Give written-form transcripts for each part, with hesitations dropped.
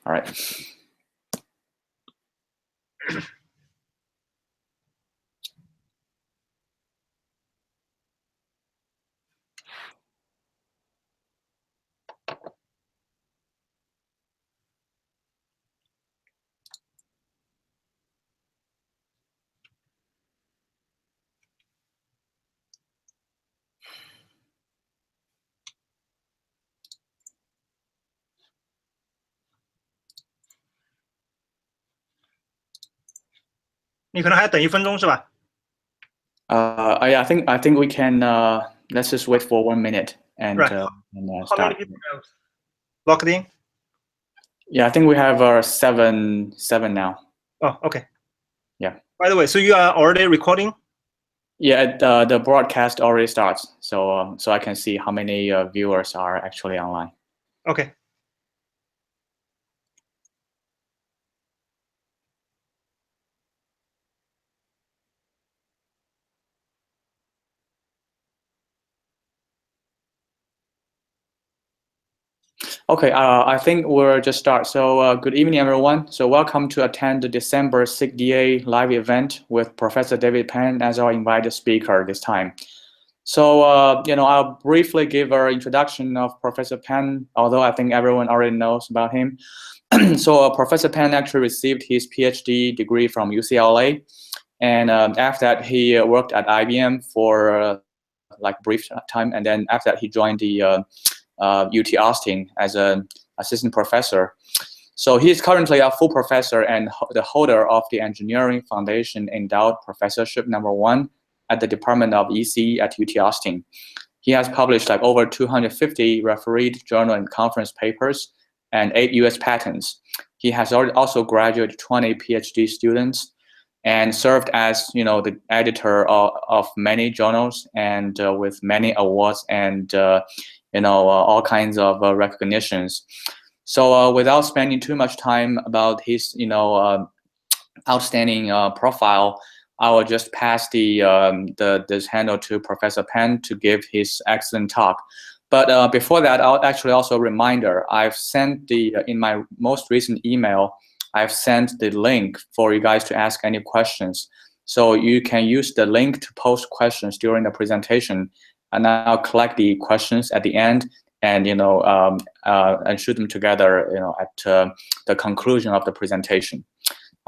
All right.你可能还要等1分钟是吧？ I think we can. Let's just wait for 1 minute and, Right. and How many start. people have logged in? Yeah, I think we have seven now. Oh, okay. Yeah. By the way, so you are already recording? Yeah, the broadcast already starts, so I can see how many viewers are actually online. Okay. Okay, I think we'll just start. So good evening, everyone. So welcome to attend the December Sigda live event with Professor David Pan as our invited speaker this time. So, I'll briefly give an introduction of Professor Pan, although I think everyone already knows about him. So Professor Pan actually received his PhD degree from UCLA. And after that, he worked at IBM for like brief time. And then after that, he joined the UT Austin as an assistant professor. So he is currently a full professor and the holder of the Engineering Foundation Endowed Professorship #1 at the Department of ECE at UT Austin. He has published like over 250 refereed journal and conference papers and 8 US patents. He has also graduated 20 PhD students and served as the editor of many journals and with many awards and all kinds of recognitions. So without spending too much time about his outstanding profile, I will just pass this handle to Professor Pan to give his excellent talk. But before that, I'll actually also a reminder. I've sent in my most recent email, I've sent the link for you guys to ask any questions. So you can use the link to post questions during the presentation, and I'll collect the questions at the end and and shoot them together at the conclusion of the presentation.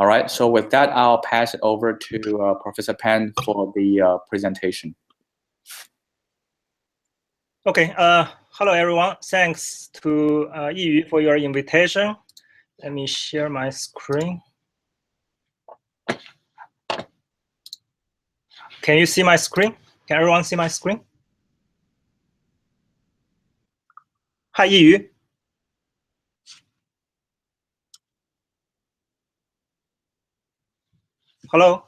All right, so with that, I'll pass it over to Professor Pan for the presentation. Okay, hello everyone. Thanks to Yiyu for your invitation. Let me share my screen. Can you see my screen? Can everyone see my screen? Hi, Yiyu. Hello.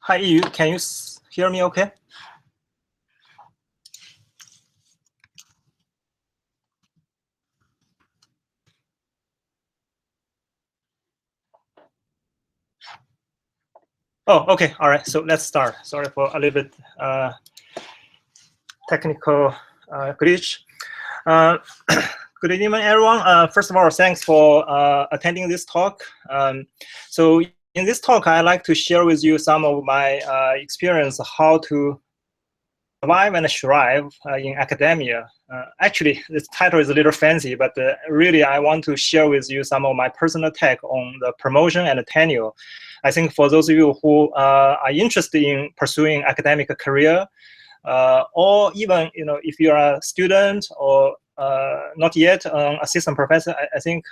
Hi, Yiyu. Can you hear me okay? Oh, okay. All right. So let's start. Sorry for a little bit technical glitch. Good evening, everyone. First of all, thanks for attending this talk. So in this talk, I'd like to share with you some of my experience how to survive and thrive in academia. Actually, this title is a little fancy, but really I want to share with you some of my personal take on the promotion and tenure. I think for those of you who are interested in pursuing academic career, or even if you are a student or not yet an assistant professor, I think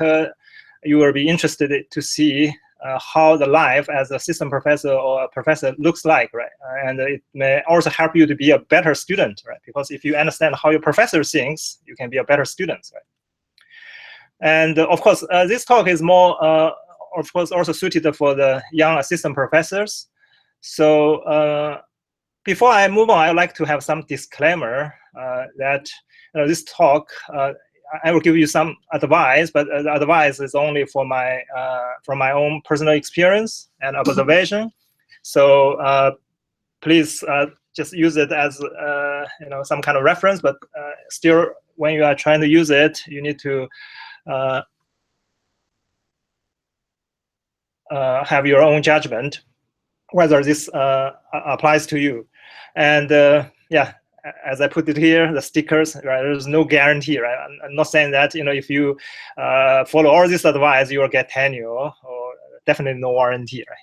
you will be interested to see how the life as assistant professor or a professor looks like, right? And it may also help you to be a better student, right? Because if you understand how your professor thinks, you can be a better student, right? And of course, this talk is more, of course, also suited for the young assistant professors. So before I move on, I would like to have some disclaimer that this talk, I will give you some advice, but the advice is only for my from my own personal experience and observation. So please just use it as some kind of reference, but still, when you are trying to use it, you need to have your own judgment whether this applies to you. And yeah, as I put it here, the stickers, right? There's no guarantee, right? I'm not saying that if you follow all this advice, you will get tenure, or definitely no warranty, right?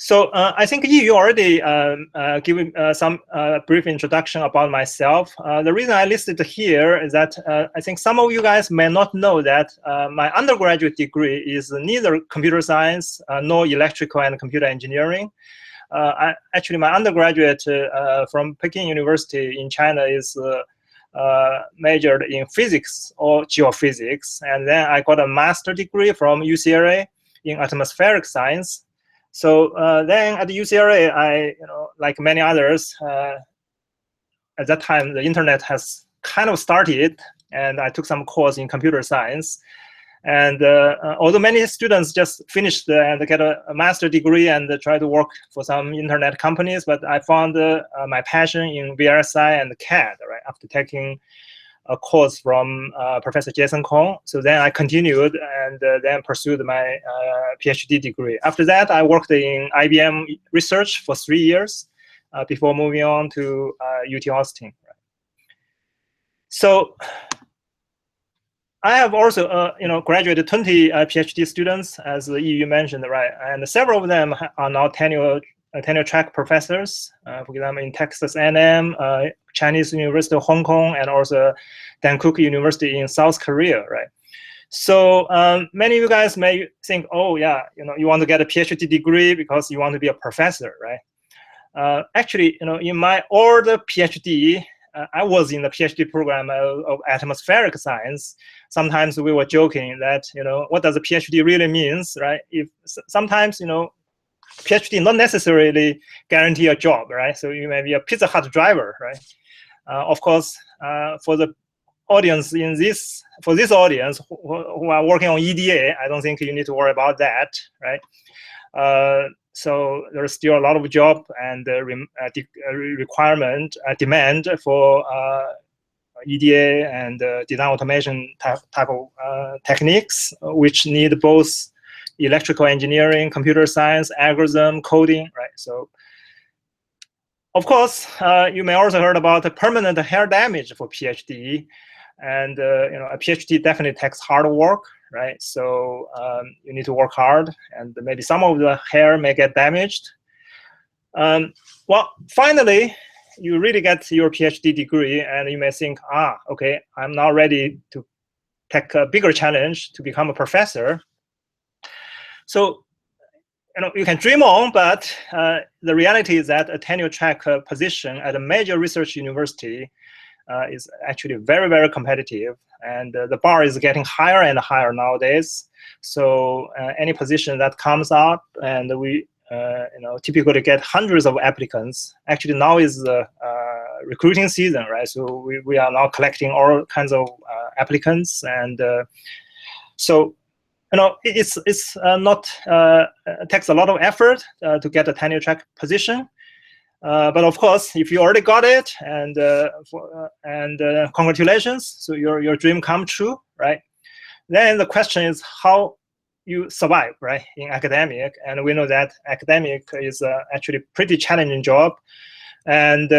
So I think you already given some brief introduction about myself. The reason I listed here is that I think some of you guys may not know that my undergraduate degree is neither computer science nor electrical and computer engineering. Actually, my undergraduate from Peking University in China is majored in physics or geophysics, and then I got a master degree from UCLA in atmospheric science. So then at the UCLA, I, like many others, at that time the internet has kind of started, and I took some course in computer science. And although many students just finished and get a master degree and try to work for some internet companies, but I found my passion in VLSI and CAD, right, after taking a course from Professor Jason Kong. So then I continued and then pursued my PhD degree. After that, I worked in IBM research for 3 years before moving on to UT Austin. Right? So I have also, graduated 20 PhD students, as you mentioned, right? And several of them are now tenure-track professors, for example, in Texas A&M, Chinese University of Hong Kong, and also Dankook University in South Korea, right? So many of you guys may think, oh yeah, you want to get a PhD degree because you want to be a professor, right? Actually, in my old PhD, I was in the PhD program of atmospheric science. Sometimes we were joking that, what does a PhD really means, right? If sometimes, PhD not necessarily guarantee a job, right? So you may be a Pizza Hut driver, right? Of course, for the audience for this audience who are working on EDA, I don't think you need to worry about that, right? So there's still a lot of job and demand for EDA and design automation type of techniques, which need both electrical engineering, computer science, algorithm, coding, right? So, of course, you may also heard about the permanent hair damage for PhD, and a PhD definitely takes hard work, right? So you need to work hard, and maybe some of the hair may get damaged. Well, finally, you really get your PhD degree, and you may think, okay, I'm now ready to take a bigger challenge to become a professor. So, you can dream on, but the reality is that a tenure-track position at a major research university is actually very, very competitive, and the bar is getting higher and higher nowadays. So any position that comes up, and we typically get hundreds of applicants. Actually, now is the recruiting season, right? So we are now collecting all kinds of applicants, and so it's not it takes a lot of effort to get a tenure-track position. But of course, if you already got it, and congratulations, so your dream come true, right? Then the question is how you survive, right, in academic, and we know that academic is actually pretty challenging job, and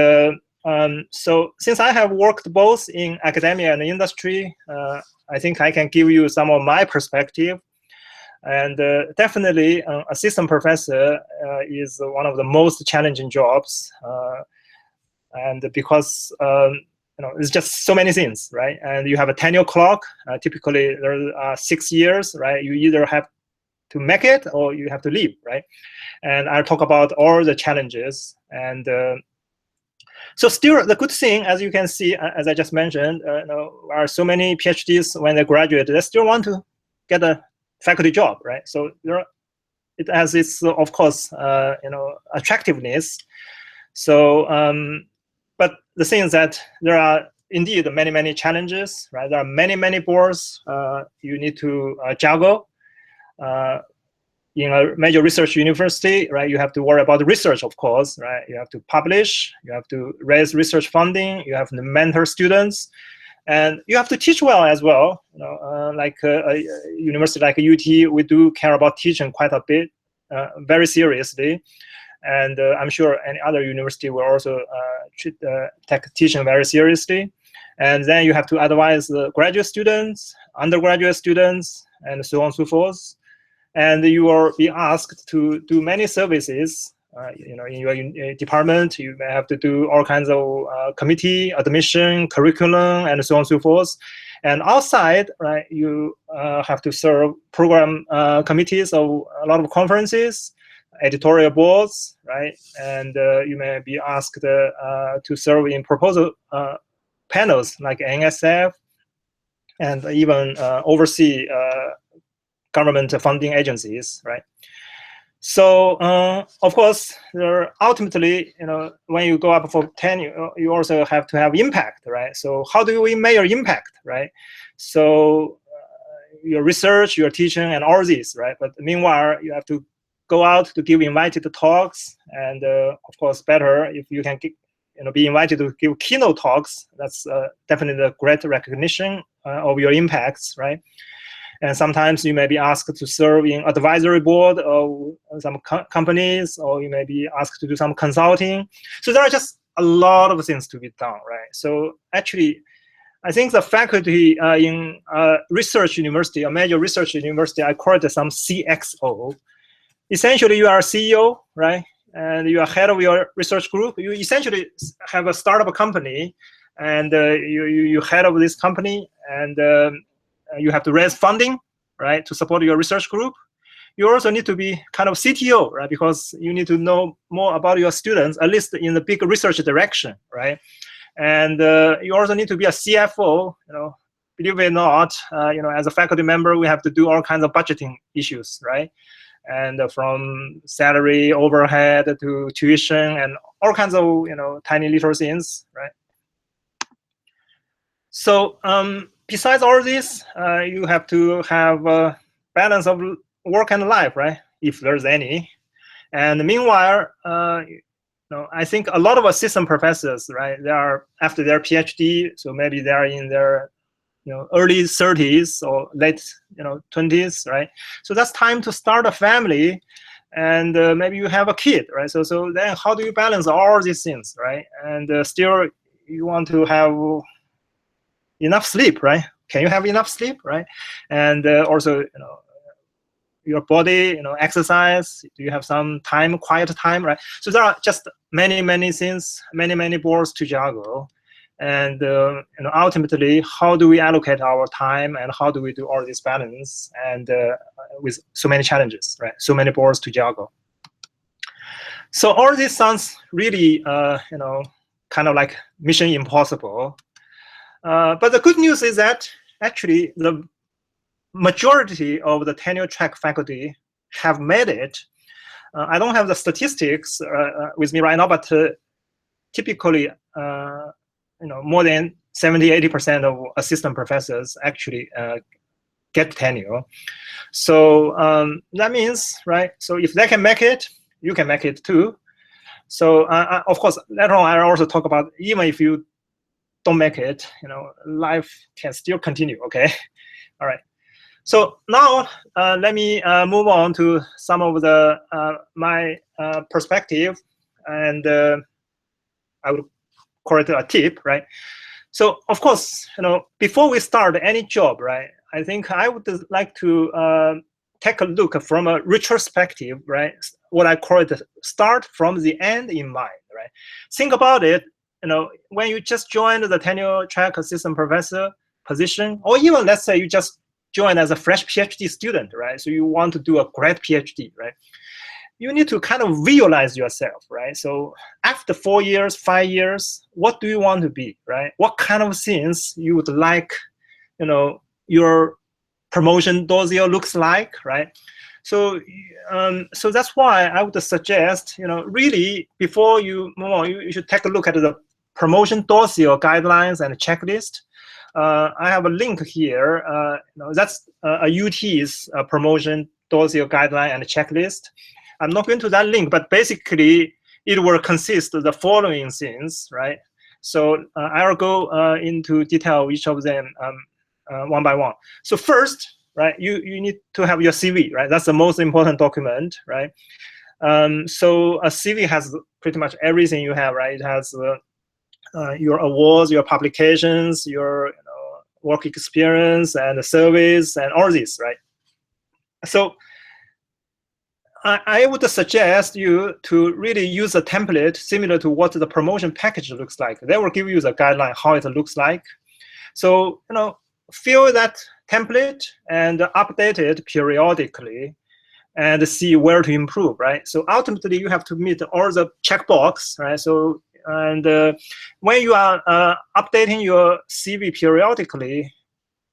so since I have worked both in academia and industry, I think I can give you some of my perspective. And definitely, assistant professor is one of the most challenging jobs, and because it's just so many things, right? And you have a tenure clock. Typically, there are 6 years, right? You either have to make it or you have to leave, right? And I'll talk about all the challenges. And so still, the good thing, as you can see, as I just mentioned, there are so many PhDs when they graduate, they still want to get a faculty job, right? So it has its, of course, attractiveness. So, but the thing is that there are indeed many, many challenges, right? There are many, many boards you need to juggle. in a major research university, right, you have to worry about the research, of course, right? You have to publish, you have to raise research funding, you have to mentor students, and you have to teach well as well. You know, like a university like UT, we do care about teaching quite a bit, very seriously. And I'm sure any other university will also take teaching very seriously. And then you have to advise the graduate students, undergraduate students, and so on and so forth. And you will be asked to do many services. You know, in your department, you may have to do all kinds of committee, admission, curriculum, and so on and so forth. And outside, right, you have to serve program committees of a lot of conferences, editorial boards, right? And you may be asked to serve in proposal panels like NSF, and even oversee government funding agencies, right? So of course, ultimately, you know, when you go up for tenure, you also have to have impact, right? So how do we measure impact, right? So your research, your teaching, and all this, right? But meanwhile, you have to go out to give invited talks, and of course, better if you can be invited to give keynote talks. That's definitely a great recognition of your impacts, right? And sometimes you may be asked to serve in advisory board of some companies, or you may be asked to do some consulting. So there are just a lot of things to be done, right? So actually, I think the faculty in research university, a major research university, I call it some CXO. Essentially, you are a CEO, right? And you are head of your research group. You essentially have a startup company, and you head of this company, and you have to raise funding, right, to support your research group. You also need to be kind of CTO, right, because you need to know more about your students, at least in the big research direction, right? And you also need to be a CFO. You know, believe it or not, you know, as a faculty member, we have to do all kinds of budgeting issues, right? And from salary, overhead to tuition, and all kinds of, you know, tiny little things, right? So besides all this, you have to have a balance of work and life, right? If there's any. And meanwhile, you know, I think a lot of assistant professors, right, they are after their PhD, so maybe they are in their, you know, early 30s or late, you know, 20s, right? So that's time to start a family, and maybe you have a kid, right? So then how do you balance all these things, right? And still you want to have enough sleep, right? Can you have enough sleep, right? And also, you know, your body, you know, exercise. Do you have some time, quiet time, right? So there are just many things, many balls to juggle. And you know, ultimately, how do we allocate our time, and how do we do all this balance, and with so many challenges, right? So many balls to juggle. So all this sounds really, you know, kind of like mission impossible. But the good news is that actually the majority of the tenure track faculty have made it. I don't have the statistics with me right now, but typically, you know, more than 70–80% of assistant professors actually get tenure. So that means, right? So if they can make it, you can make it too. So of course, later on, I'll also talk about even if you don't make it, you know, life can still continue. Okay, all right. So now let me move on to some of the my perspective, and I would call it a tip, right? So of course, you know, before we start any job, right, I think I would like to take a look from a retrospective, right? What I call it, start from the end in mind, right? Think about it, you know, when you just joined the tenure track assistant professor position, or even let's say you just joined as a fresh PhD student, right? So you want to do a great PhD, right? You need to kind of visualize yourself, right? So after 4 years, 5 years, what do you want to be, right? What kind of things you would like, you know, your promotion dossier looks like, right? So, so that's why I would suggest, you know, really before you move on, you should take a look at the promotion dossier guidelines and checklist. I have a link here. You know, that's a UT's promotion dossier guideline and checklist. I'm not going to that link, but basically it will consist of the following things, right? So I'll go into detail each of them one by one. So first, right, you need to have your CV, right? That's the most important document, right? So a CV has pretty much everything you have, right? It has your awards, your publications, your work experience and service and all this, right? So I would suggest you to really use a template similar to what the promotion package looks like. They will give you the guideline how it looks like. So fill that template and update it periodically and see where to improve, right? So ultimately you have to meet all the checkbox, right? So when you are updating your CV periodically,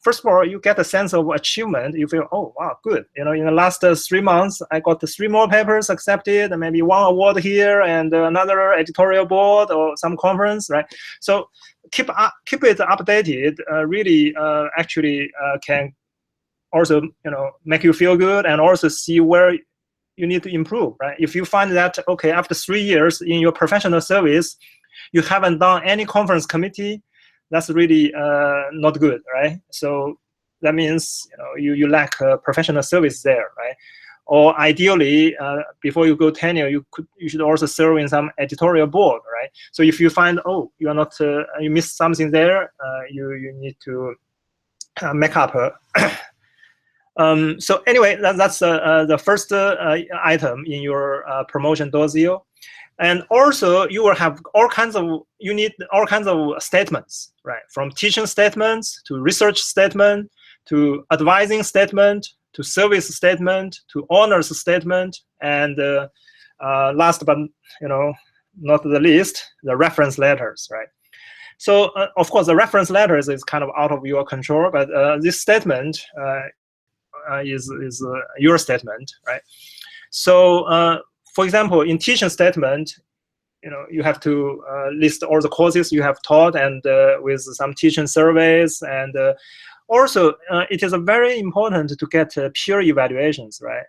first of all, you get a sense of achievement. You feel, oh, wow, good. In the last 3 months, I got 3 more papers accepted, and maybe 1 award here, and another editorial board or some conference, right? So keep it updated. Really, actually, can also, make you feel good, and also see where you need to improve, right? If you find that, okay, after 3 years in your professional service, you haven't done any conference committee, that's really not good, right? So that means you lack professional service there, right? Or ideally, before you go tenure, you should also serve in some editorial board, right? So if you find, oh, you are not, you missed something there, you need to make up. So anyway, that's the first item in your promotion dossier. And also, you will have you need all kinds of statements, right? From teaching statements to research statement to advising statement to service statement to honors statement, and last but not the least, the reference letters, right? So of course, the reference letters is kind of out of your control, but this statement is your statement, right? So for example, in teaching statement, you have to list all the courses you have taught, and with some teaching surveys, and also it is very important to get peer evaluations, right?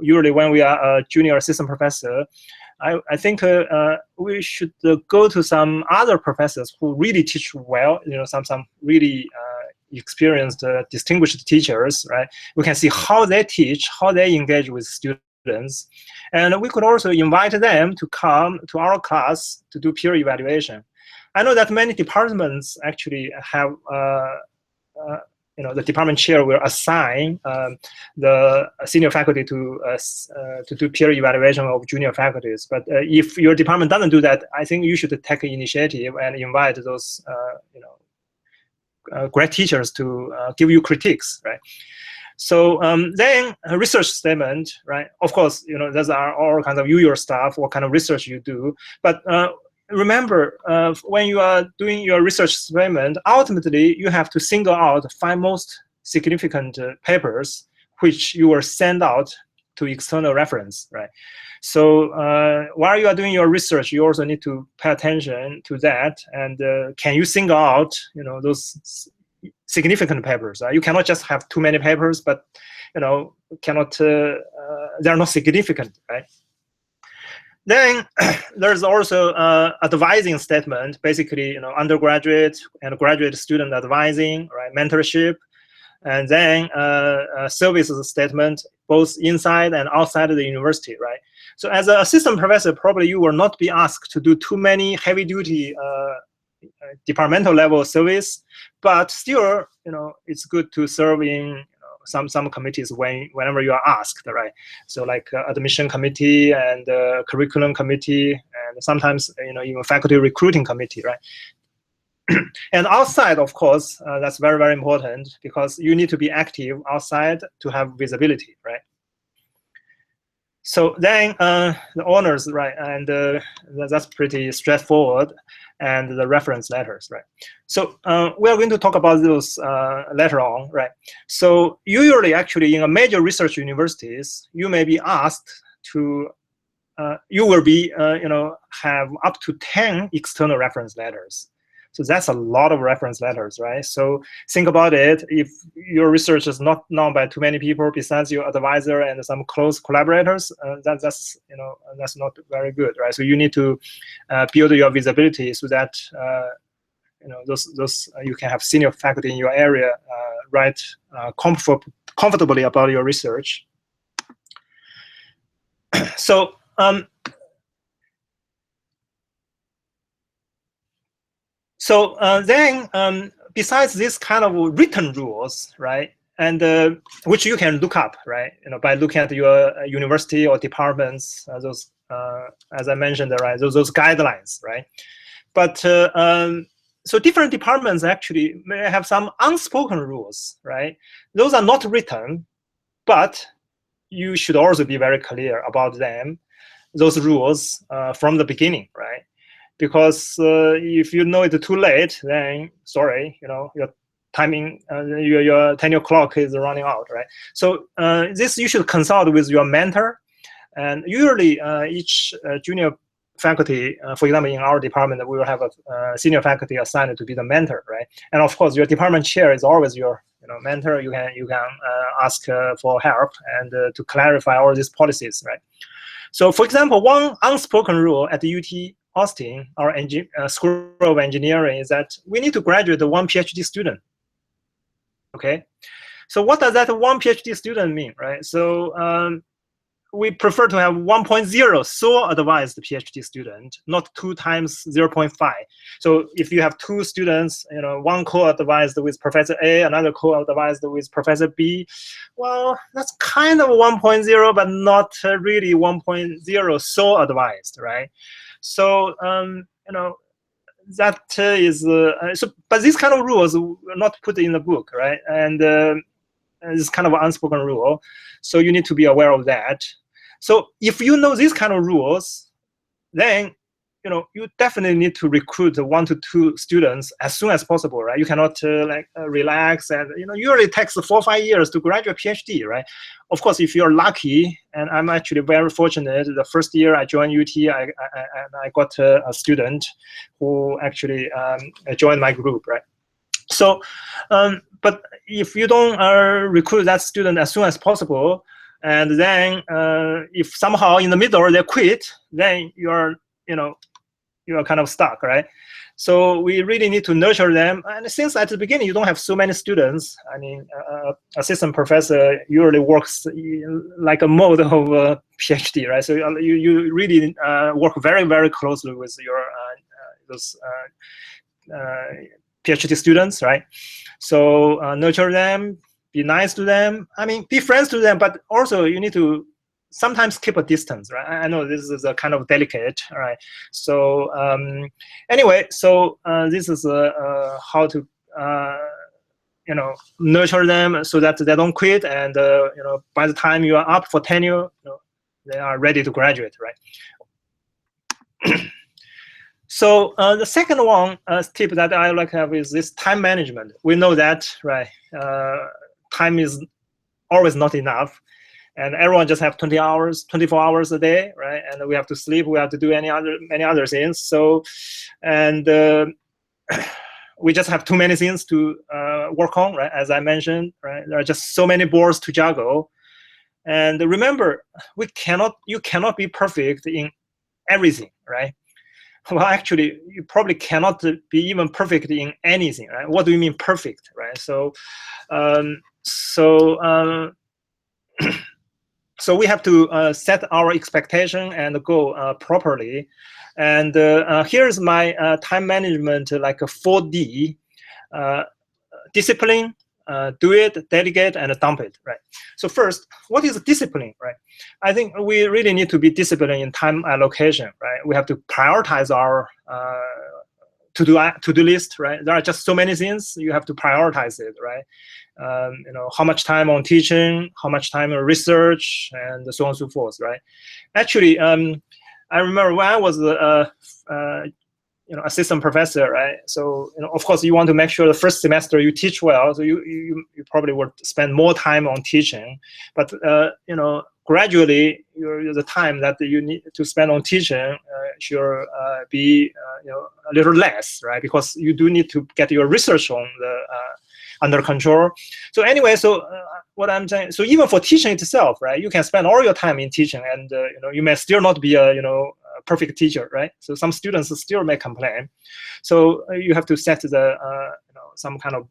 Usually when we are a junior assistant professor, I think we should go to some other professors who really teach well, some really experienced, distinguished teachers, right? We can see how they teach, how they engage with students. And we could also invite them to come to our class to do peer evaluation. I know that many departments actually have, the department chair will assign the senior faculty to do peer evaluation of junior faculties. But if your department doesn't do that, I think you should take initiative and invite those, great teachers to give you critiques, right? So then a research statement, right? Of course, those are all kinds of usual stuff, what kind of research you do. But remember, when you are doing your research statement, ultimately you have to single out 5 most significant papers which you will send out to external reference, right? So while you are doing your research, you also need to pay attention to that. And can you single out, those significant papers? You cannot just have too many papers, but cannot. They're not significant, right? Then there's also advising statement, basically, undergraduate and graduate student advising, right? Mentorship, and then services statement, both inside and outside of the university, right? So as an assistant professor, probably you will not be asked to do too many heavy-duty departmental level service, but still, it's good to serve in some committees whenever you are asked, right? So like admission committee and curriculum committee, and sometimes even faculty recruiting committee, right? And outside, of course, that's very, very important, because you need to be active outside to have visibility, right? So then the honors, right? And that's pretty straightforward. And the reference letters, right? So we are going to talk about those later on, right? So usually, actually, in a major research universities, you may be asked to, you will be, have up to 10 external reference letters. So that's a lot of reference letters, right? So think about it. If your research is not known by too many people besides your advisor and some close collaborators, that's not very good, right? So you need to build your visibility so that those you can have senior faculty in your area write comfortably about your research. So then besides this kind of written rules, right, and which you can look up, right, by looking at your university or departments, those as I mentioned, right, those guidelines, right. But so different departments actually may have some unspoken rules, right. Those are not written, but you should also be very clear about them, those rules from the beginning, right? Because if you know it too late, then sorry, your timing, your tenure clock is running out, right? So this you should consult with your mentor, and usually each junior faculty, for example, in our department, we will have a senior faculty assigned to be the mentor, right? And of course, your department chair is always your mentor. You can ask for help and to clarify all these policies, right? So, for example, one unspoken rule at the UT Austin, our School of Engineering, is that we need to graduate one PhD student. Okay, so what does that one PhD student mean, right? So we prefer to have 1.0 sole advised PhD student, not 2 times 0.5. So if you have 2 students, one co-advised with Professor A, another co-advised with Professor B, well, that's kind of 1.0, but not really 1.0 sole advised, right? So that is so. But these kind of rules are not put in the book, right? And it's kind of an unspoken rule, so you need to be aware of that. So if you know these kind of rules, then you definitely need to recruit 1 to 2 students as soon as possible, right? You cannot relax, and usually it takes 4 or 5 years to graduate PhD, right? Of course, if you're lucky, and I'm actually very fortunate, the first year I joined UT, I got a student who actually joined my group, right? So, but if you don't recruit that student as soon as possible, and then if somehow in the middle they quit, then you're kind of stuck, right? So we really need to nurture them. And since at the beginning you don't have so many students, I mean, assistant professor usually works like a mode of a PhD, right? So you really work very, very closely with your those PhD students, right? So nurture them, be nice to them. I mean, be friends to them, but also you need to sometimes keep a distance, right? I know this is a kind of delicate, right? So anyway, so this is how to nurture them so that they don't quit, and by the time you are up for tenure, they are ready to graduate, right? So the second one tip that I like to have is this time management. We know that, right? Time is always not enough, and everyone just have 20 hours, 24 hours a day, right? And we have to sleep, we have to do many other things. So, and we just have too many things to work on, right? As I mentioned, right? There are just so many balls to juggle. And remember, you cannot be perfect in everything, right? Well, actually, you probably cannot be even perfect in anything, right? What do you mean perfect, right? So, so we have to set our expectation and go properly. And here's my time management, like a 4D: discipline, do it, delegate, and dump it, right? So first, what is discipline, right? I think we really need to be disciplined in time allocation, right? We have to prioritize our to-do list, right? There are just so many things, you have to prioritize it, right? How much time on teaching, how much time on research, and so on and so forth, right? Actually, I remember when I was assistant professor, right? So of course you want to make sure the first semester you teach well, so you probably would spend more time on teaching, but gradually the time that you need to spend on teaching should be a little less, right? Because you do need to get your research on the under control. So anyway, so what I'm saying, so even for teaching itself, right? You can spend all your time in teaching, and you may still not be a a perfect teacher, right? So some students still may complain. So you have to set the some kind of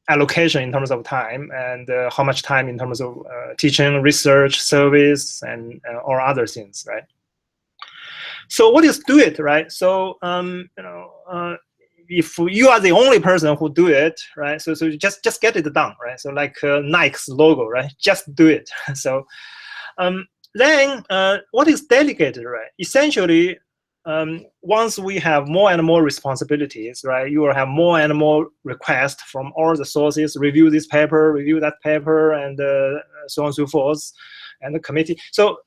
allocation in terms of time, and how much time in terms of teaching, research, service, and or other things, right? So what is do it, right? So if you are the only person who do it, right? So just get it done, right? So like Nike's logo, right? Just do it. So then what is delegated, right? Essentially, once we have more and more responsibilities, right, you will have more and more requests from all the sources, review this paper, review that paper, and so on and so forth, and the committee. So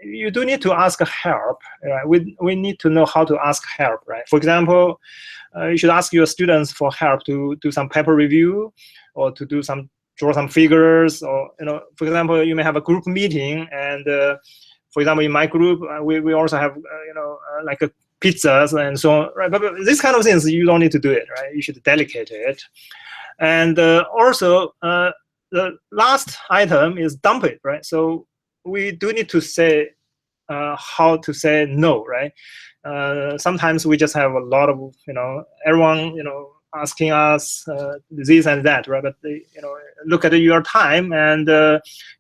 you do need to ask help. Right? We need to know how to ask help, right? For example, you should ask your students for help to do some paper review, or to do draw some figures, or for example, you may have a group meeting, and for example, in my group, we also have like pizzas and so on, right? But these kind of things, you don't need to do it, right? You should delegate it. And also, the last item is dump it, right? So we do need to say how to say no, right? Sometimes we just have a lot of everyone asking us this and that, right? But they, look at your time, and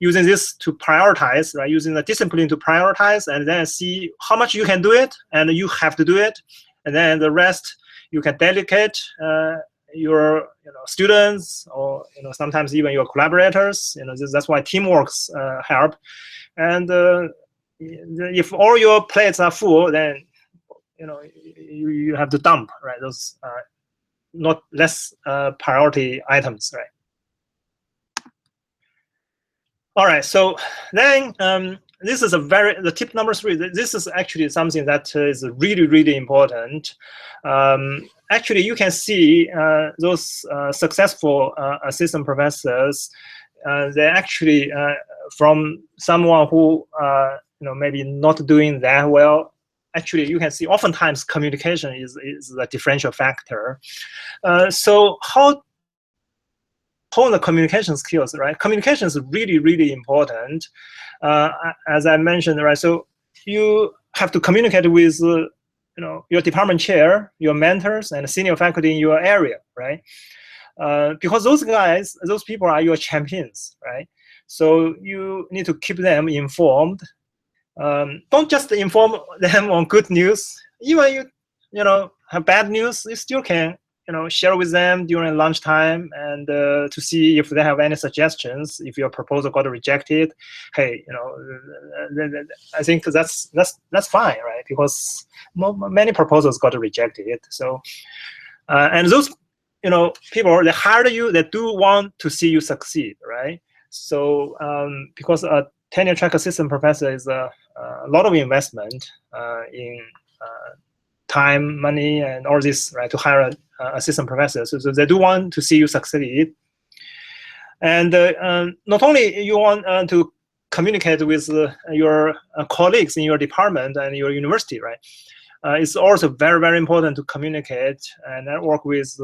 using this to prioritize, right? Using the discipline to prioritize, and then see how much you can do it, and you have to do it, and then the rest you can delegate your students, or sometimes even your collaborators. That's why teamworks help. And if all your plates are full, then you have to dump, right? Those not less priority items, right? All right, so then this is the tip number 3. This is actually something that is really, really important. Actually, you can see those successful assistant professors, they actually from someone who maybe not doing that well. Actually, you can see oftentimes communication is the differential factor. So how hone the communication skills, right? Communication is really, really important. As I mentioned, right? So you have to communicate with your department chair, your mentors, and senior faculty in your area, right? Because those people are your champions, right? So you need to keep them informed. Don't just inform them on good news. Even you have bad news, you still can share with them during lunchtime, and to see if they have any suggestions. If your proposal got rejected, hey, I think that's fine, right? Because many proposals got rejected. So and those people, they hire you, they do want to see you succeed, right? So because a tenure-track assistant professor is a lot of investment in time, money, and all this, right, to hire an assistant professor. So they do want to see you succeed. And not only you want to communicate with your colleagues in your department and your university, right? It's also very, very important to communicate and network with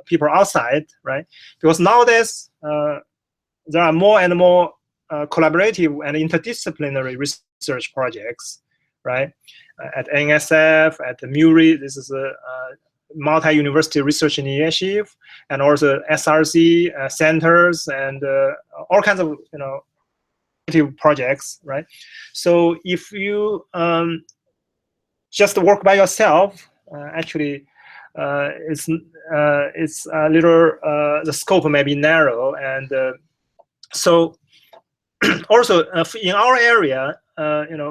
people outside, right? Because nowadays, there are more and more collaborative and interdisciplinary research projects, right? At NSF, at MURI, this is a multi-university research initiative, and also SRC centers, and all kinds of projects, right? So if you just work by yourself, actually, it's a little the scope may be narrow, and so also in our area,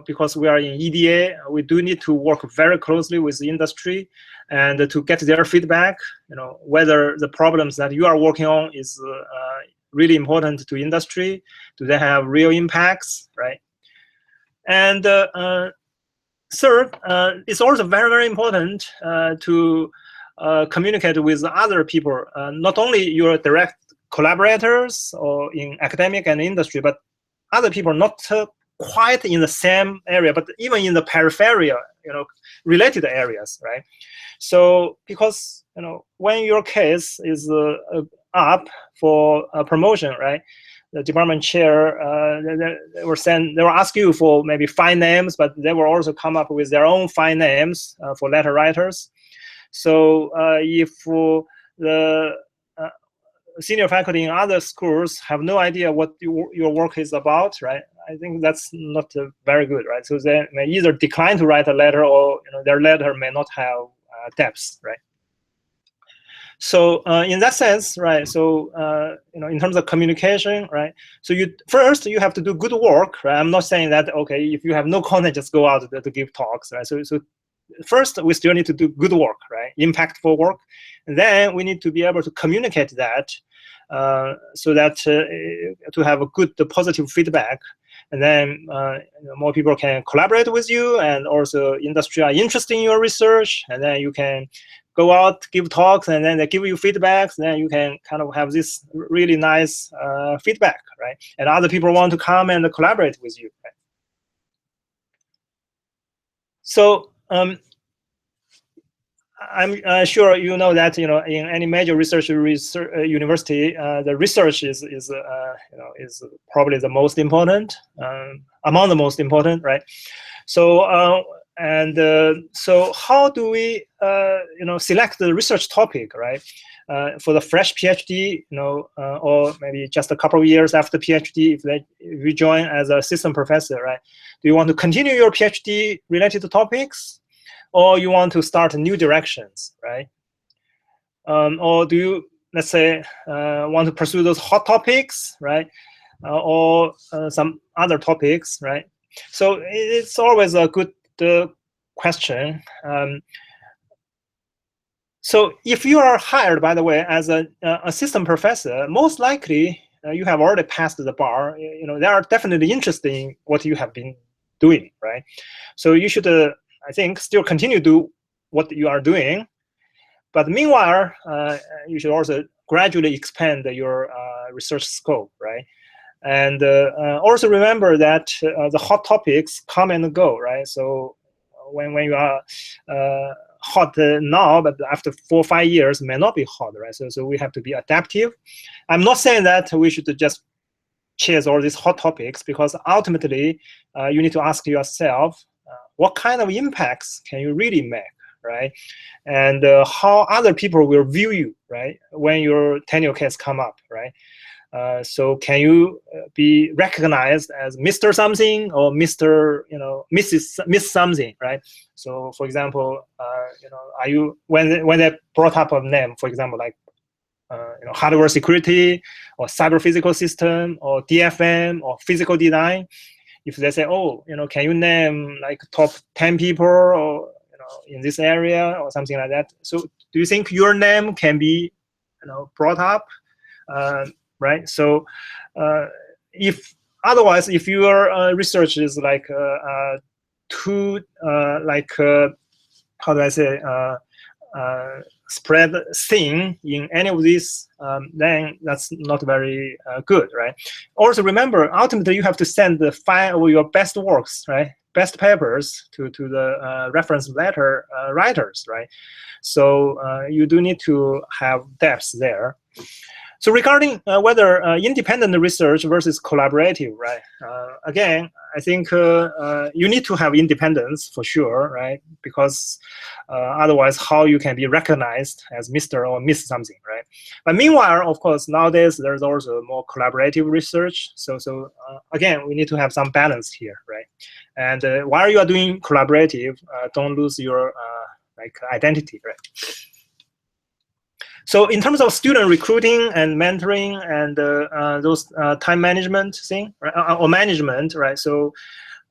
because we are in EDA, we do need to work very closely with the industry and to get their feedback. Whether the problems that you are working on is really important to industry. Do they have real impacts, right? And third, it's also very, very important to communicate with other people, not only your direct collaborators or in academic and industry, but other people not quite in the same area, but even in the peripheral, related areas, right? So because when your case is up for a promotion, right, the department chair they will ask you for maybe 5 names, but they will also come up with their own 5 names for letter writers. So if the senior faculty in other schools have no idea what your work is about, right, I think that's not very good, right? So they may either decline to write a letter, or their letter may not have depth, right? So in that sense, right, so in terms of communication, right, so first you have to do good work, right? I'm not saying that, okay, if you have no content, just go out to give talks, right? So first we still need to do good work, right, impactful work, and then we need to be able to communicate that so that to have a good positive feedback, and then more people can collaborate with you, and also industry are interested in your research, and then you can go out, give talks, and then they give you feedbacks. Then you can kind of have this really nice feedback, right? And other people want to come and collaborate with you, right? So I'm sure you know that in any major research university, the research is probably the most important, among the most important, right? So so how do we select the research topic, right? For the fresh PhD, or maybe just a couple of years after PhD, if you join as an assistant professor, right? Do you want to continue your PhD related to topics, or you want to start new directions, right? Or do you, let's say, want to pursue those hot topics, right? Or some other topics, right? So it's always a good question. So if you are hired, by the way, as an assistant professor, most likely you have already passed the bar. They are definitely interested in what you have been doing, right? So you should, I think, still continue to do what you are doing. But meanwhile, you should also gradually expand your research scope, right? And also remember that the hot topics come and go, right? So when you are hot now, but after 4 or 5 years may not be hot, right? So we have to be adaptive. I'm not saying that we should just chase all these hot topics, because ultimately you need to ask yourself, what kind of impacts can you really make, right? And how other people will view you, right, when your tenure case come up, right? So can you be recognized as Mr. something, or Mr. Miss something, right? So for example, are you, when they brought up a name, for example, like hardware security, or cyber physical system, or DFM, or physical design, if they say, oh, can you name like top 10 people, or in this area, or something like that? So do you think your name can be brought up? Right? So if otherwise, if your research is like too how do I say, spread thin in any of these, then that's not very good, right? Also remember, ultimately you have to send the file of your best works, right, best papers to the reference letter writers, right? So you do need to have depth there. So regarding whether independent research versus collaborative, right? Again, I think you need to have independence for sure, right? Because otherwise, how you can be recognized as Mr. or Miss something, right? But meanwhile, of course, nowadays there's also more collaborative research. So again, we need to have some balance here, right? And while you are doing collaborative, don't lose your identity, right? So in terms of student recruiting and mentoring and those time management thing, right, or management, right? So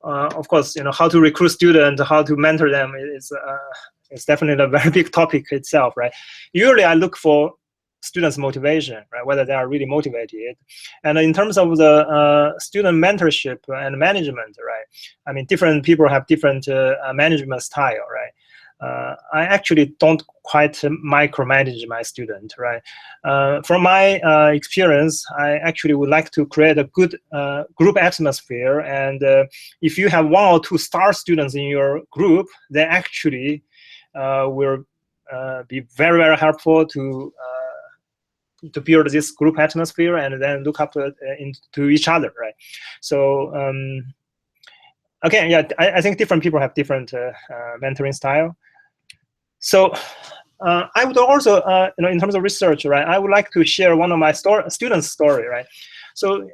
of course, how to recruit students, how to mentor them is definitely a very big topic itself, right? Usually I look for students' motivation, right? Whether they are really motivated. And in terms of the student mentorship and management, right? I mean, different people have different management style, right? I actually don't quite micromanage my student, right? From my experience, I actually would like to create a good group atmosphere. And if you have 1 or 2 star students in your group, they actually will be very, very helpful to build this group atmosphere and then look up into each other, right? So again, yeah, I think different people have different mentoring style. So I would also, in terms of research, right, I would like to share one of my students' story, right? So,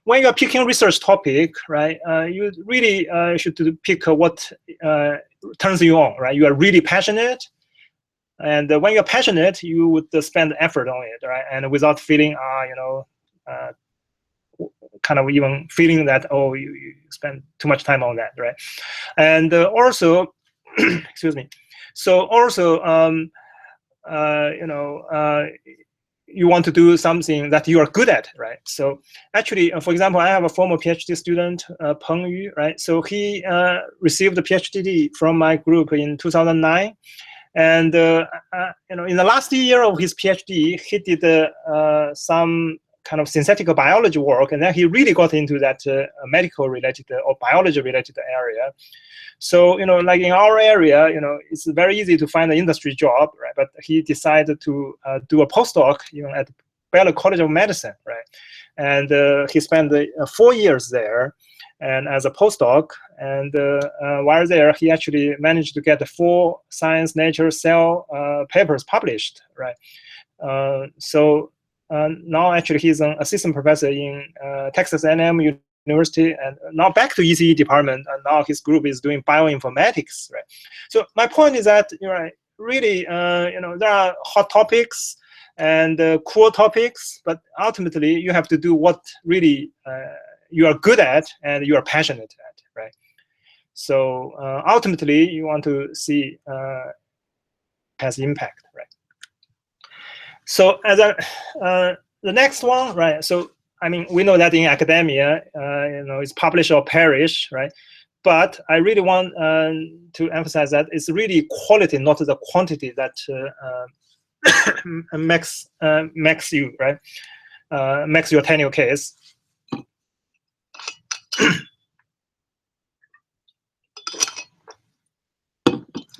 when you're picking research topic, right, you really should pick what turns you on, right? You are really passionate, and when you're passionate, you would spend effort on it, right? And without feeling, kind of even feeling that, oh, you spend too much time on that, right? And also, excuse me. So also, you want to do something that you are good at, right? So actually, for example, I have a former PhD student, Peng Yu, right? So he received a PhD from my group in 2009. And in the last year of his PhD, he did some kind of synthetic biology work, and then he really got into that medical-related or biology-related area. So, like in our area, it's very easy to find an industry job, right? But he decided to do a postdoc, at Baylor College of Medicine, right? And he spent 4 years there, and as a postdoc. And while there, he actually managed to get 4 Science, Nature, Cell papers published, right? So now actually he's an assistant professor in Texas A&M University, and now back to ECE department, and now his group is doing bioinformatics, right? So my point is that, really, there are hot topics and cool topics, but ultimately you have to do what really you are good at and you are passionate at, right? So ultimately, you want to see has impact, right? So as the next one, right? So I mean, we know that in academia, it's publish or perish, right? But I really want to emphasize that it's really quality, not the quantity, that makes you, right? Makes your tenure case.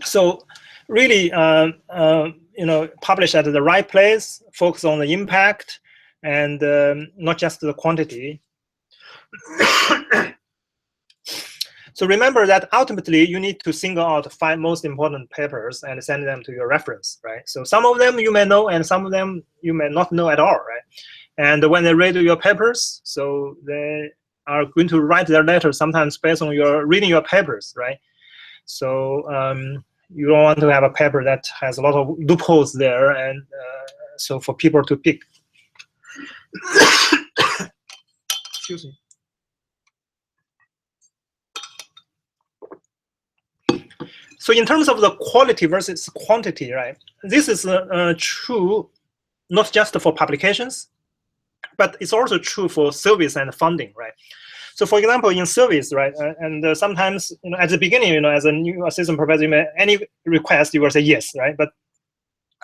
So really, publish at the right place, focus on the impact, and not just the quantity. So remember that ultimately you need to single out 5 most important papers and send them to your reference, right? So some of them you may know, and some of them you may not know at all, right? And when they read your papers, so they are going to write their letter sometimes based on your reading your papers, right? So you don't want to have a paper that has a lot of loopholes there, and so for people to pick. Excuse me. So in terms of the quality versus quantity, right? This is true not just for publications, but it's also true for service and funding, right? So for example, in service, right, and sometimes, at the beginning, as a new assistant professor, any request, you will say yes, right? But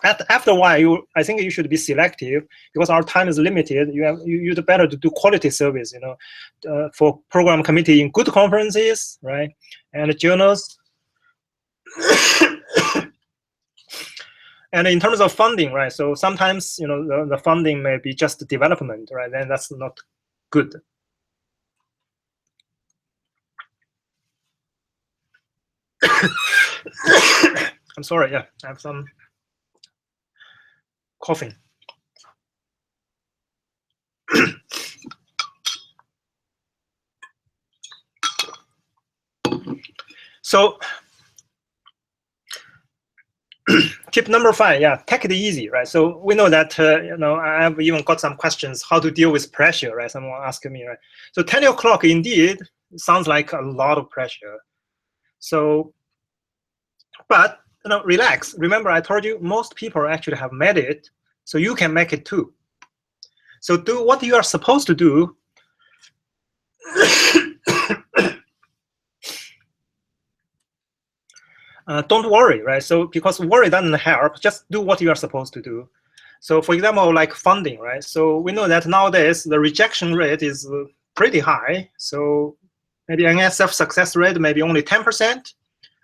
after a while, I think you should be selective, because our time is limited. You'd better to do quality service, for program committee in good conferences, right, and journals. And in terms of funding, right, so sometimes, the funding may be just development, right, then that's not good. I'm sorry, yeah, I have some coughing. So tip number 5, yeah, take it easy, right? So we know that, I've even got some questions how to deal with pressure, right? Someone asked me, right? So tenure clock indeed sounds like a lot of pressure. So, but relax. Remember, I told you most people actually have made it, so you can make it too. So do what you are supposed to do. don't worry, right? So because worry doesn't help, just do what you are supposed to do. So for example, like funding, right? So we know that nowadays the rejection rate is pretty high. So maybe NSF success rate maybe only 10%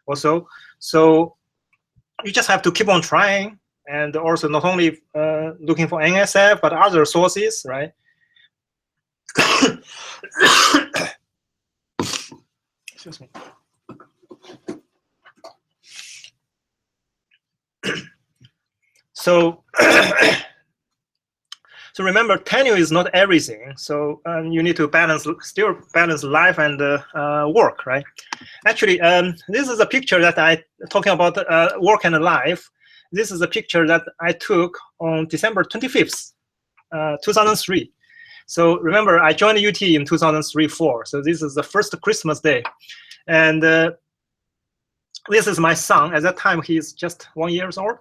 or so. So you just have to keep on trying, and also not only looking for NSF but other sources, right? Excuse me. So, so remember, tenure is not everything. So you need to still balance life and work, right? Actually, this is a picture that I talking about work and life. This is a picture that I took on December 25th, 2003. So remember, I joined UT in 2003-04. So this is the first Christmas day, and this is my son. At that time, he's just 1 year old.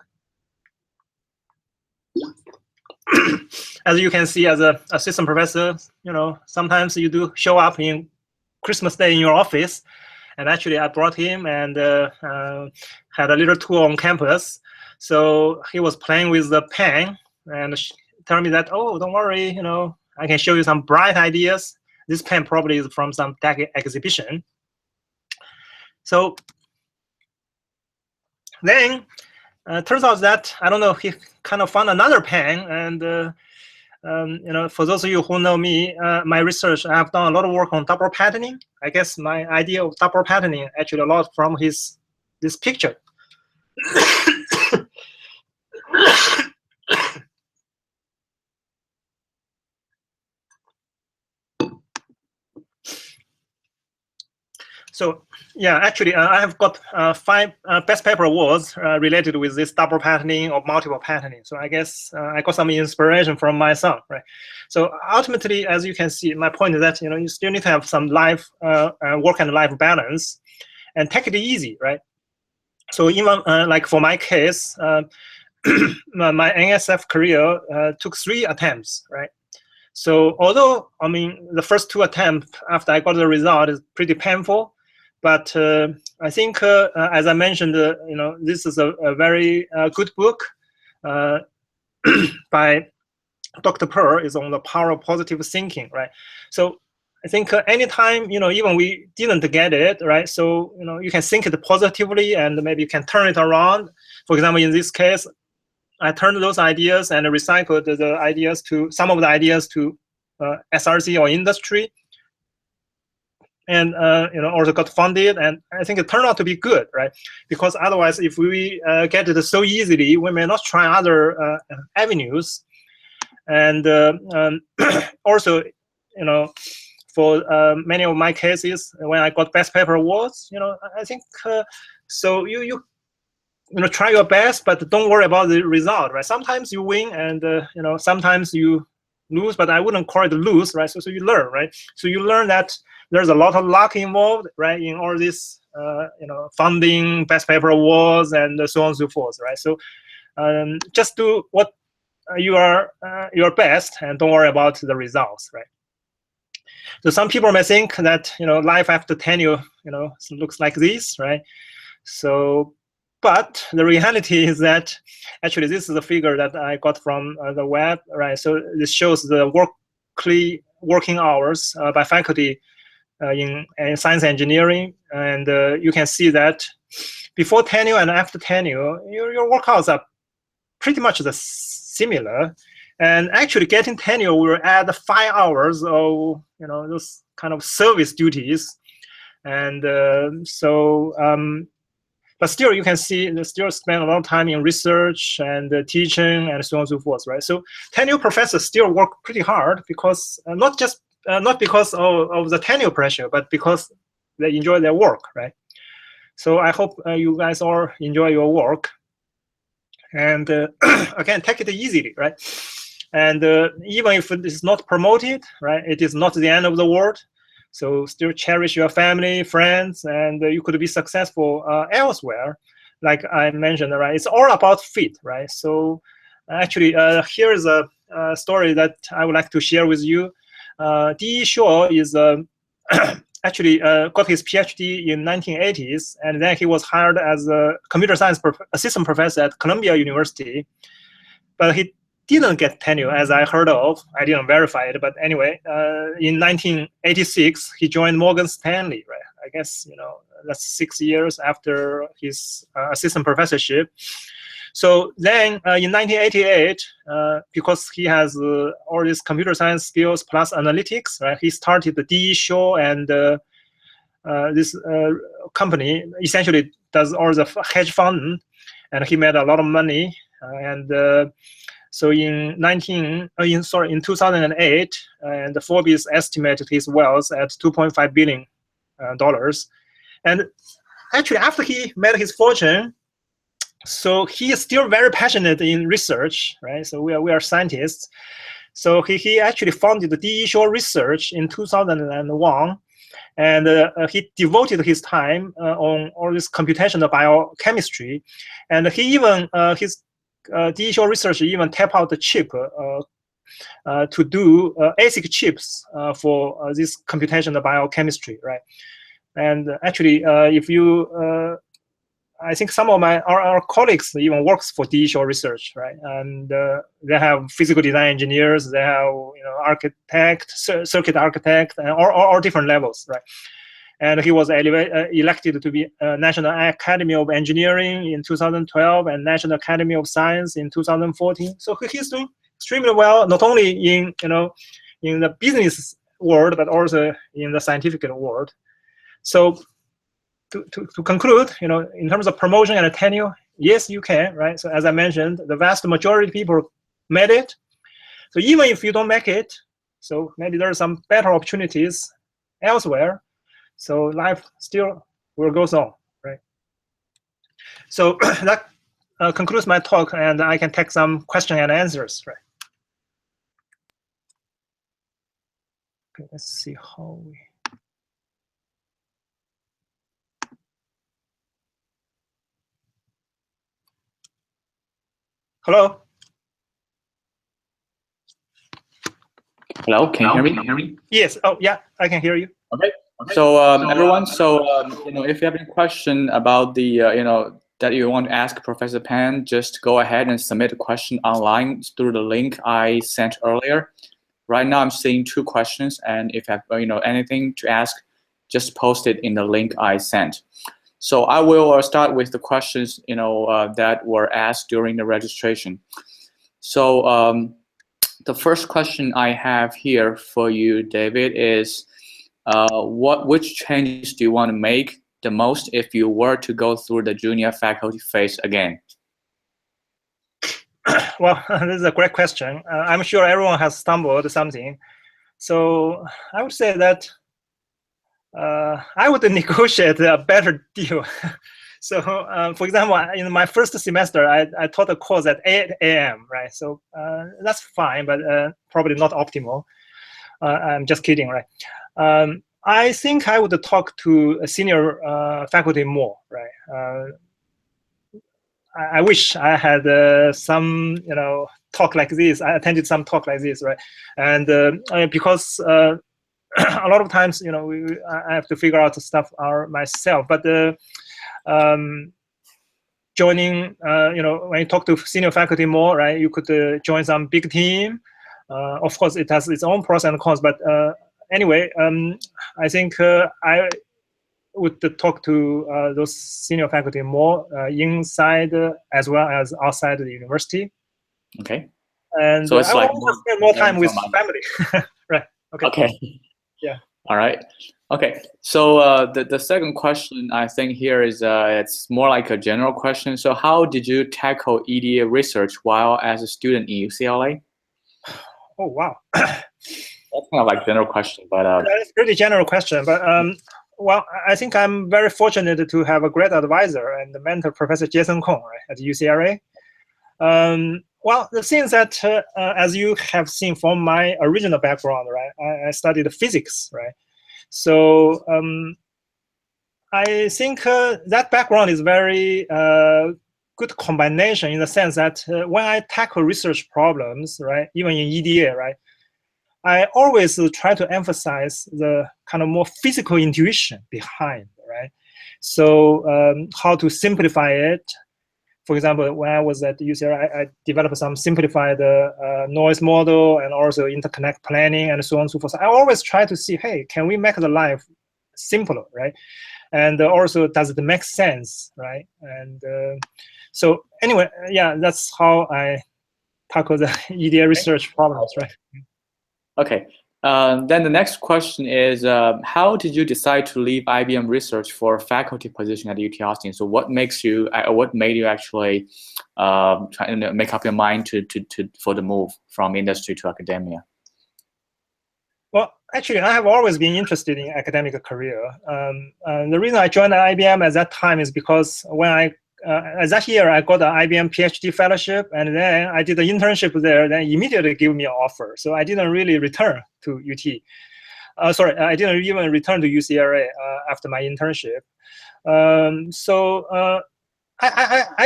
As you can see, as an assistant professor, you know, sometimes you do show up in Christmas Day in your office. And actually, I brought him and had a little tour on campus. So he was playing with the pen and telling me that, oh, don't worry, you know, I can show you some bright ideas. This pen probably is from some tech exhibition. So then turns out that, I don't know, he kind of found another pen. And you know, for those of you who know me, my research, I have done a lot of work on double patterning. I guess my idea of double patterning actually a lot from this picture. So yeah, actually, I have got 5 best paper awards related with this double patterning or multiple patterning. So I guess I got some inspiration from my son, right? So ultimately, as you can see, my point is that, you know, you still need to have some life, work and life balance, and take it easy, right? So even like for my case, my NSF career took 3 attempts, right? So although, I mean, the first 2 attempts after I got the result is pretty painful, but I think, as I mentioned, you know, this is a very good book by Dr. Pearl, is on the power of positive thinking, right? So I think anytime, you know, even we didn't get it, right? So, you know, you can think it positively and maybe you can turn it around. For example, in this case, I turned those ideas and recycled the ideas to some of the ideas to SRC or industry, and you know, also got funded, and I think it turned out to be good, right? Because otherwise, if we get it so easily, we may not try other avenues. And also, you know, for many of my cases, when I got best paper awards, you know, I think so you know, try your best, but don't worry about the result, right? Sometimes you win, and you know, sometimes you lose, but I wouldn't call it lose, right? So you learn, right? So you learn that there's a lot of luck involved, right, in all this, you know, funding, best paper awards, and so on and so forth, right? So just do what you are your best, and don't worry about the results, right? So some people may think that, you know, life after tenure, you know, looks like this, right? So, but the reality is that actually this is a figure that I got from the web, right? So this shows the working hours by faculty in science engineering, and you can see that before tenure and after tenure, your workouts are pretty much the similar. And actually, getting tenure will add 5 hours of, you know, those kind of service duties, and but still, you can see they still spend a lot of time in research and teaching and so on and so forth, right? So tenure professors still work pretty hard because not because of the tenure pressure, but because they enjoy their work, right? So I hope you guys all enjoy your work, and again, take it easily, right? And even if it is not promoted, right, it is not the end of the world. So still cherish your family, friends, and you could be successful elsewhere. Like I mentioned, right, it's all about fit, right? So actually, here's a story that I would like to share with you. Di Shuo is actually got his PhD in 1980s, and then he was hired as a computer science assistant professor at Columbia University. But he didn't get tenure, as I heard of. I didn't verify it, but anyway, in 1986 he joined Morgan Stanley. Right, I guess that's 6 years after his assistant professorship. So then in 1988, because he has all these computer science skills plus analytics, right, he started the DE Show, and this company essentially does all the hedge fund, and he made a lot of money. So in 2008, and Forbes estimated his wealth at $2.5 billion. And actually, after he made his fortune, so he is still very passionate in research, right? So we are scientists. So he actually founded the DE Shaw Research in 2001, and he devoted his time on all this computational biochemistry, and he even his DE Shaw Research even tap out the chip to do ASIC chips for this computational biochemistry, right? And actually, if you I think some of our colleagues even works for DE Shaw Research, right? And they have physical design engineers, they have architect, circuit architect, and all different levels, right? And he was elected to be National Academy of Engineering in 2012 and National Academy of Science in 2014. So he's doing extremely well, not only in in the business world, but also in the scientific world. So to conclude, in terms of promotion and tenure, yes, you can, right? So as I mentioned, the vast majority of people made it. So even if you don't make it, so maybe there are some better opportunities elsewhere. So life still will go on, right? So that concludes my talk, and I can take some question and answers, right? Okay, let's see how we. Hello? Hello, can you hear me? Yes. Oh, yeah, I can hear you. Okay. So everyone, if you have any question about the that you want to ask Professor Pan, just go ahead and submit a question online through the link I sent earlier. Right now, I'm seeing 2 questions, and if you have anything to ask, just post it in the link I sent. So I will start with the questions that were asked during the registration. So the first question I have here for you, David, is which changes do you want to make the most if you were to go through the junior faculty phase again? Well, this is a great question. I'm sure everyone has stumbled something. So I would say that I would negotiate a better deal. So for example, in my first semester, I taught a course at 8 a.m., right? So that's fine, but probably not optimal. I'm just kidding, right? I think I would talk to a senior faculty more, right? I wish I had some, talk like this. I attended some talk like this, right? And because a lot of times, I have to figure out the stuff myself. But joining, when you talk to senior faculty more, right? You could join some big team. Of course, it has its own pros and cons, but anyway, I think I would talk to those senior faculty more inside as well as outside the university. Okay. And so it's I like want to spend more time with family. Right. Okay. Okay. Yeah. All right. Okay. So the second question I think here is it's more like a general question. So how did you tackle EDA research while as a student in UCLA? Oh wow. That's kind of like a general question, but that's a pretty general question. But well, I think I'm very fortunate to have a great advisor and mentor, Professor Jason Kong, right, at UCLA. Well, the thing is that, as you have seen from my original background, right, I studied physics, right? So I think that background is very good combination in the sense that when I tackle research problems, right, even in EDA, right, I always try to emphasize the kind of more physical intuition behind, right? So how to simplify it. For example, when I was at UCL, I developed some simplified noise model and also interconnect planning and so on and so forth. So I always try to see, hey, can we make the life simpler, right? And also, does it make sense, right? And so anyway, yeah, that's how I tackle the EDA research problems, right? Okay. Then the next question is, how did you decide to leave IBM research for a faculty position at UT Austin? So what makes you, what made you actually try to make up your mind for the move from industry to academia? Well, actually, I have always been interested in academic career. The reason I joined IBM at that time is because when that year I got an IBM PhD fellowship, and then I did an internship there. Then immediately gave me an offer. So I didn't really return to UT. Sorry, I didn't even return to UCLA after my internship. I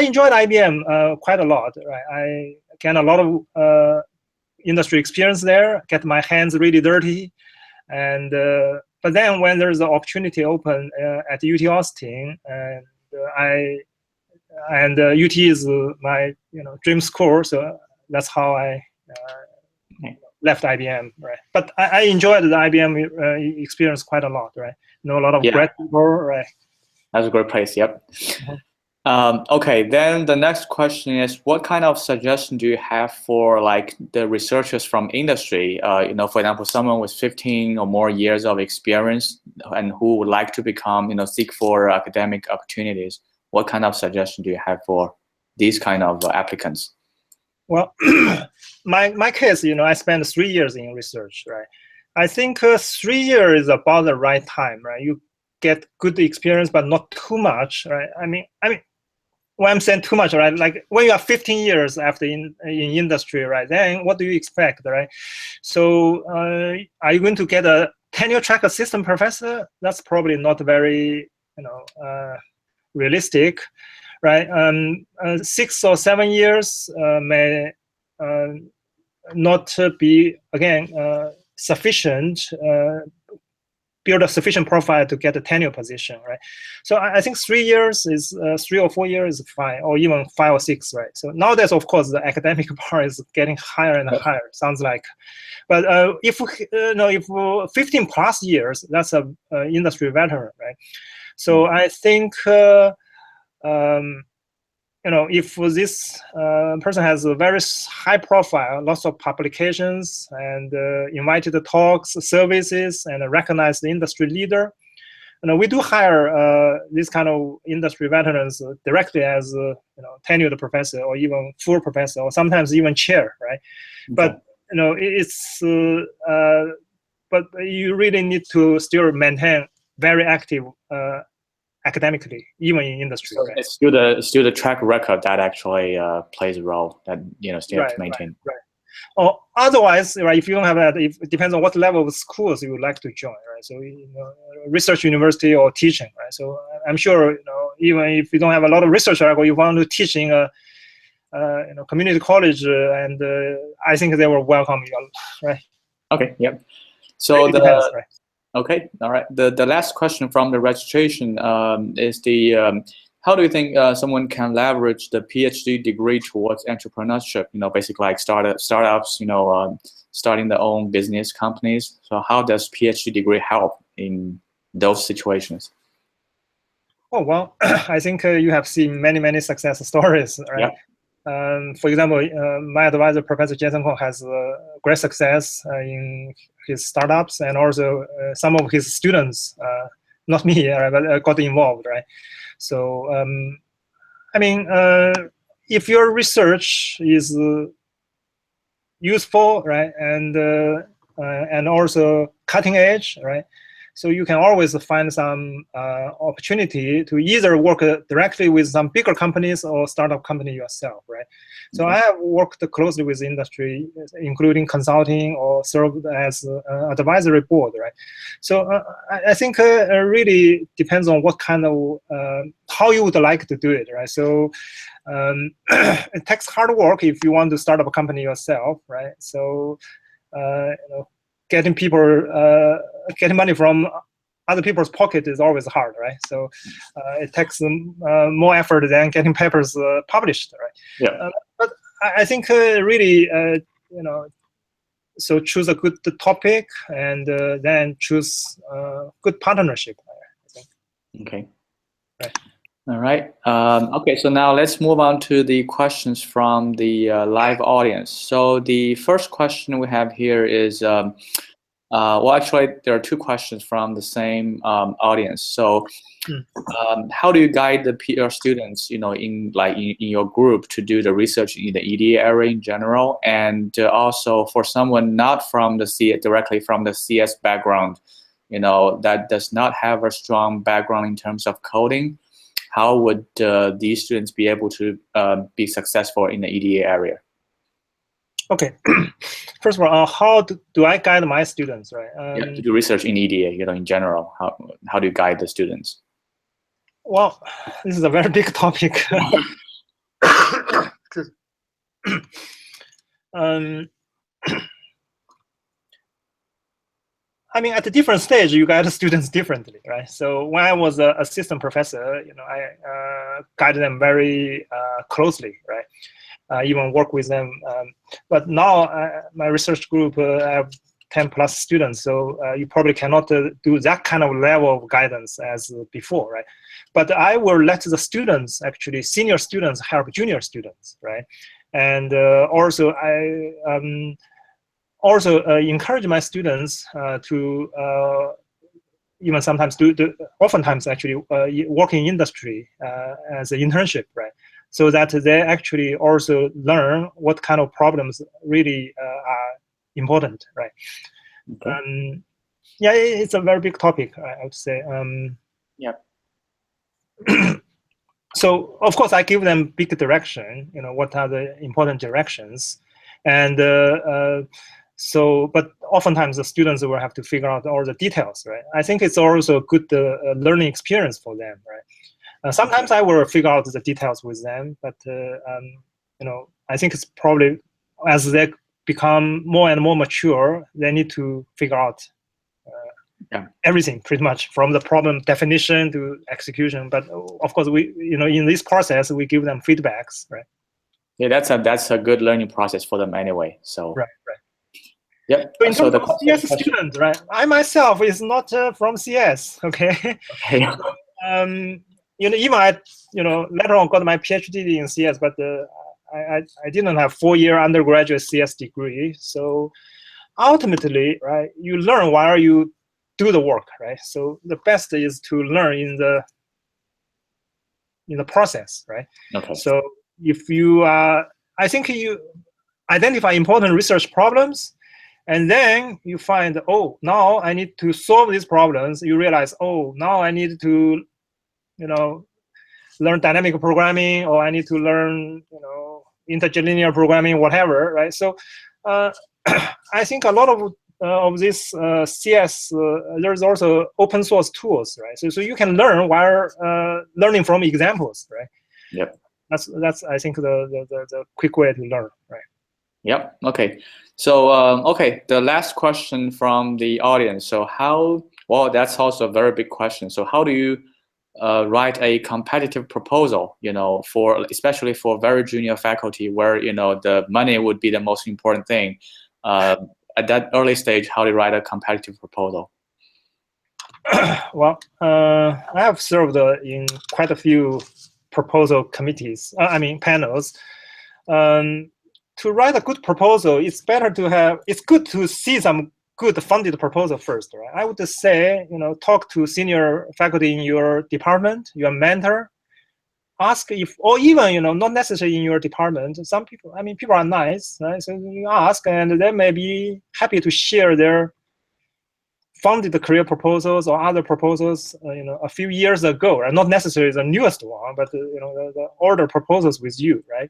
enjoyed IBM quite a lot. Right? I gained a lot of industry experience there. Get my hands really dirty, and but then when there's an opportunity open at UT Austin, and UT is my dream school, so that's how I left IBM, right? But I enjoyed the IBM experience quite a lot, right? Know a lot of great people, right? That's a great place. Yep. Okay, then the next question is, what kind of suggestion do you have for like the researchers from industry? For example, someone with 15 or more years of experience and who would like to become, seek for academic opportunities. What kind of suggestion do you have for these kind of applicants? Well, my case, I spent 3 years in research, right? I think 3 years is about the right time, right? You get good experience, but not too much, right? I mean, when I'm saying too much, right? Like when you are 15 years after in industry, right? Then what do you expect, right? So are you going to get a tenure-track assistant professor? That's probably not very, realistic, right? 6 or 7 years may not be, again, sufficient, build a sufficient profile to get a tenure position, right? So I think 3 years is 3 or 4 years is fine, or even 5 or 6, right? So nowadays, of course, the academic bar is getting higher and higher. Sounds like, but if 15 plus years, that's a industry veteran, right? So I think if this person has a very high profile, lots of publications, and invited talks, services, and a recognized industry leader, we do hire these kind of industry veterans directly as tenured professor or even full professor or sometimes even chair, right? Okay. But but you really need to still maintain very active academically, even in industry. So right? It's still the track record that actually plays a role that still have to maintain. Right. Or otherwise, right? If you don't have that, it depends on what level of schools you would like to join, right? So research university or teaching, right? So I'm sure even if you don't have a lot of research, or you want to teach in a community college, and I think they will welcome you, right? Okay. Yep. So it depends, right? Okay, all right. The last question from the registration is how do you think someone can leverage the PhD degree towards entrepreneurship? Basically like startups, starting their own business companies. So how does PhD degree help in those situations? Oh well, I think you have seen many success stories, right? Yeah. For example, my advisor, Professor Jason Kong, has great success in his startups, and also some of his students, not me, but got involved, right? So, if your research is useful, right, and also cutting edge, right, so you can always find some opportunity to either work directly with some bigger companies or startup company yourself, right? So I have worked closely with industry, including consulting or served as advisory board, right? So I think it really depends on what kind of, how you would like to do it, right? So it takes hard work if you want to start up a company yourself, right? So, getting money from other people's pocket is always hard, right? So it takes more effort than getting papers published, right? Yeah. But I think really, so choose a good topic and then choose good partnership, I think. Okay. Right. All right. Okay, so now let's move on to the questions from the live audience. So the first question we have here is, well, actually, there are two questions from the same audience. So, how do you guide your students, in your group to do the research in the EDA area in general, and also for someone not from directly from the CS background, that does not have a strong background in terms of coding, how would these students be able to be successful in the EDA area? Okay. First of all, how do I guide my students, right? Yeah, to do research in EDA, in general, how do you guide the students? Well, this is a very big topic. I mean, at a different stage, you guide the students differently, right? So when I was an assistant professor, I guided them very closely, right? Even work with them. But now my research group, I have 10 plus students, so you probably cannot do that kind of level of guidance as before, right? But I will let the students, actually senior students, help junior students, right? And also I also encourage my students to even sometimes oftentimes actually work in industry as an internship, right? So that they actually also learn what kind of problems really are important, right? Okay. Yeah, it's a very big topic, I would say. Yeah. So of course I give them big direction, what are the important directions, and but oftentimes the students will have to figure out all the details, right? I think it's also a good learning experience for them, right? Sometimes I will figure out the details with them, but I think it's probably as they become more and more mature, they need to figure out everything pretty much from the problem definition to execution. But of course, we in this process we give them feedbacks, right? Yeah, that's a good learning process for them anyway. So right. Yep. So in terms of CS student, right? I myself is not from CS. Okay. Okay. Even I later on got my PhD in CS, but I didn't have 4-year undergraduate CS degree. So ultimately, right, you learn while you do the work, right? So the best is to learn in the process, right? Okay. So if you I think you identify important research problems, and then you find, oh, now I need to solve these problems. You realize, oh, now I need to learn dynamic programming, or I need to learn interlinear programming, whatever, right? So I think a lot of this CS, there's also open source tools, right? So you can learn while learning from examples, right? Yep. That's I think the quick way to learn, right? Yep. Okay. So okay, the last question from the audience. So well, that's also a very big question. So how do you write a competitive proposal, especially for very junior faculty, where the money would be the most important thing? At that early stage, how do you write a competitive proposal? Well, I have served in quite a few proposal committees. Panels. To write a good proposal, it's good to see some good funded proposal first, right? I would say, talk to senior faculty in your department, your mentor, ask if, or even, not necessarily in your department. Some people, people are nice, right? So you ask, and they may be happy to share their funded career proposals or other proposals, a few years ago, right? Not necessarily the newest one, but the older proposals with you, right?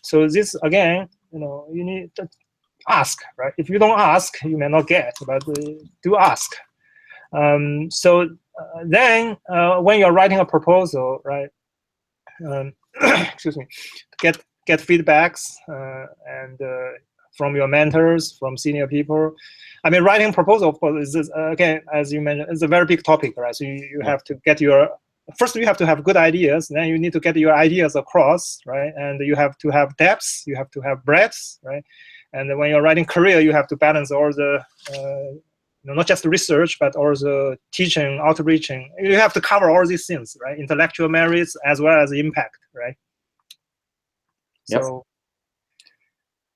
So this again, you need to ask, right? If you don't ask, you may not get, but do ask. So then, when you're writing a proposal, right? Excuse me, get feedbacks and from your mentors, from senior people. I mean, writing proposal, of course, is again, as you mentioned, it's a very big topic, right? So you have to get your, first you have to have good ideas, then you need to get your ideas across, right? And you have to have depths, you have to have breadths, right? And when you're writing career, you have to balance all the, not just the research, but also teaching, outreaching. You have to cover all these things, right? Intellectual merits as well as impact, right? Yep. So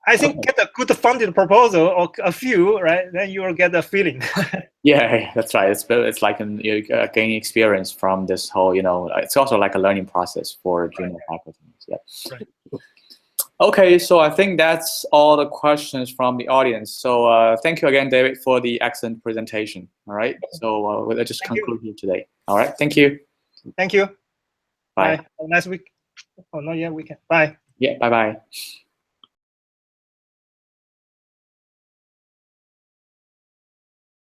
I think get a good funded proposal or a few, right? Then you will get a feeling. Yeah, that's right. It's like gaining experience from this whole, it's also like a learning process for junior faculty. Yeah. Right. Okay, so I think that's all the questions from the audience. So thank you again, David, for the excellent presentation. All right, so we'll just conclude here today. All right, thank you. Thank you. Bye. Have a nice week. Oh, not yet weekend. Bye. Yeah, bye-bye.